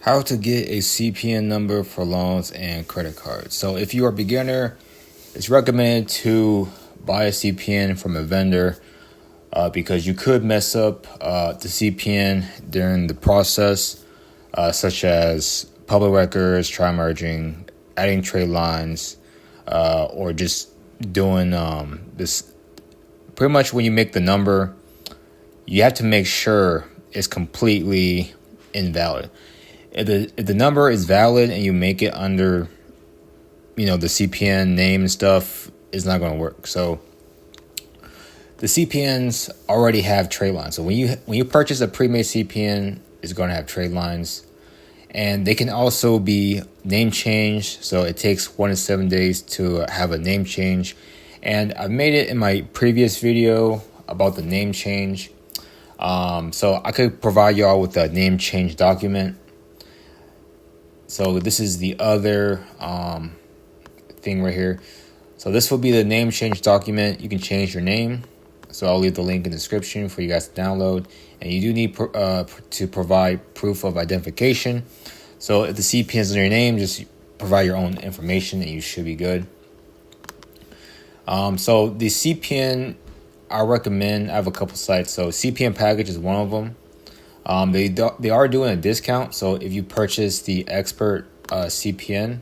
How to get a CPN number for loans and credit cards. So if you are a beginner, it's recommended to buy a CPN from a vendor because you could mess up the CPN during the process, such as public records, trimerging, adding trade lines, or just doing this. Pretty much when you make the number, you have to make sure it's completely invalid. If the number is valid and you make it under, the CPN name and stuff, it's not going to work. So the CPNs already have trade lines. So when you purchase a pre-made CPN, it's going to have trade lines, and they can also be name changed. So it takes 1 to 7 days to have a name change, and I made it in my previous video about the name change. So I could provide y'all with a name change document. So this is the other thing right here. So this will be the name change document. You can change your name. So I'll leave the link in the description for you guys to download. And you do need to provide proof of identification. So if the CPN is in your name, just provide your own information and you should be good. So the CPN, I recommend, I have a couple sites. So CPN Package is one of them. They are doing a discount. So if you purchase the Expert CPN,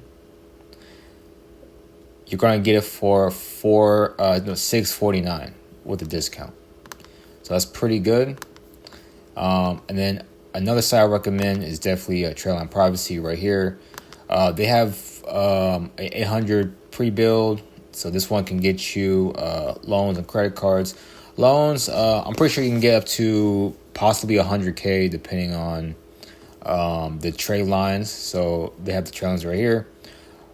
you're going to get it for $649 with a discount. So that's pretty good. And then another site I recommend is definitely Trailline Privacy right here. They have a 800 pre-build. So this one can get you loans and credit cards. Loans, I'm pretty sure you can get up to possibly 100K depending on the trade lines. So they have the trade lines right here.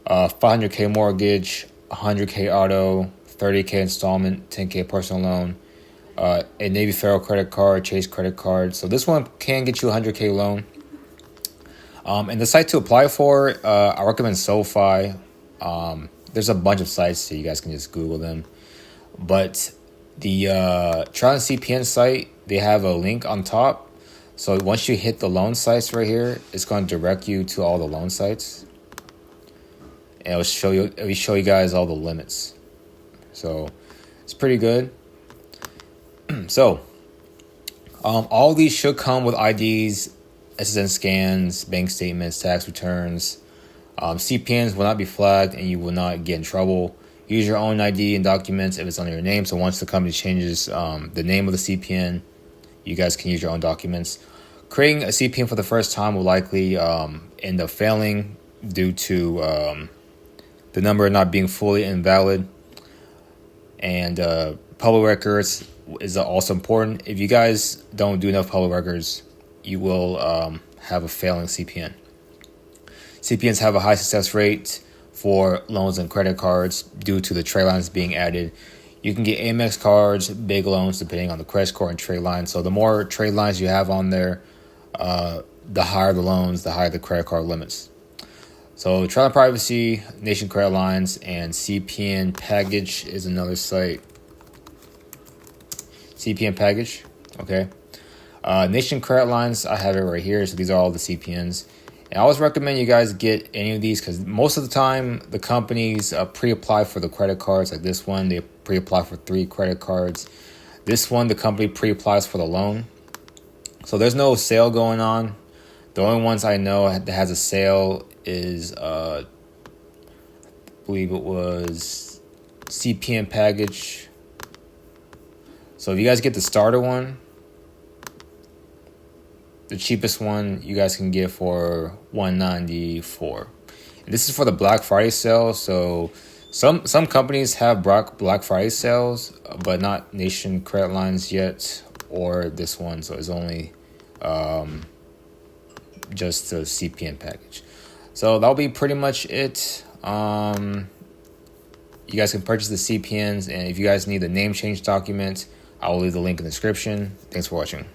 500K mortgage, 100K auto, 30K installment, 10K personal loan, a Navy Federal credit card, Chase credit card. So this one can get you a 100K loan. And the site to apply for, I recommend SoFi. There's a bunch of sites, so you guys can just Google them. But the Trimerge CPN site, they have a link on top. So once you hit the loan sites right here, it's going to direct you to all the loan sites. And it'll show you guys all the limits. So it's pretty good. So all these should come with IDs, SSN scans, bank statements, tax returns. CPNs will not be flagged and you will not get in trouble. Use your own ID and documents if it's under your name. So once the company changes the name of the CPN, you guys can use your own documents. Creating a CPN for the first time will likely end up failing due to the number not being fully invalid. And public records is also important. If you guys don't do enough public records, you will have a failing CPN. CPNs have a high success rate for loans and credit cards due to the trade lines being added. You can get Amex cards, big loans, depending on the credit score and trade line. So the more trade lines you have on there, the higher the loans, the higher the credit card limits. So Trimerge Privacy, Nation Credit Lines, and CPN Package is another site. CPN Package, okay. Nation Credit Lines, I have it right here. So these are all the CPNs. And I always recommend you guys get any of these because most of the time the companies pre-apply for the credit cards. Like this one, they pre-apply for 3 credit cards. This one, the company pre-applies for the loan. So there's no sale going on. The only ones I know that has a sale is, I believe it was CPN Package. So if you guys get the starter one, the cheapest one you guys can get for $194. And this is for the Black Friday sale. So some companies have Black Friday sales, but not Nation Credit Lines yet, or this one. So it's only just the CPN Package. So that'll be pretty much it. You guys can purchase the CPNs, and if you guys need the name change document, I will leave the link in the description. Thanks for watching.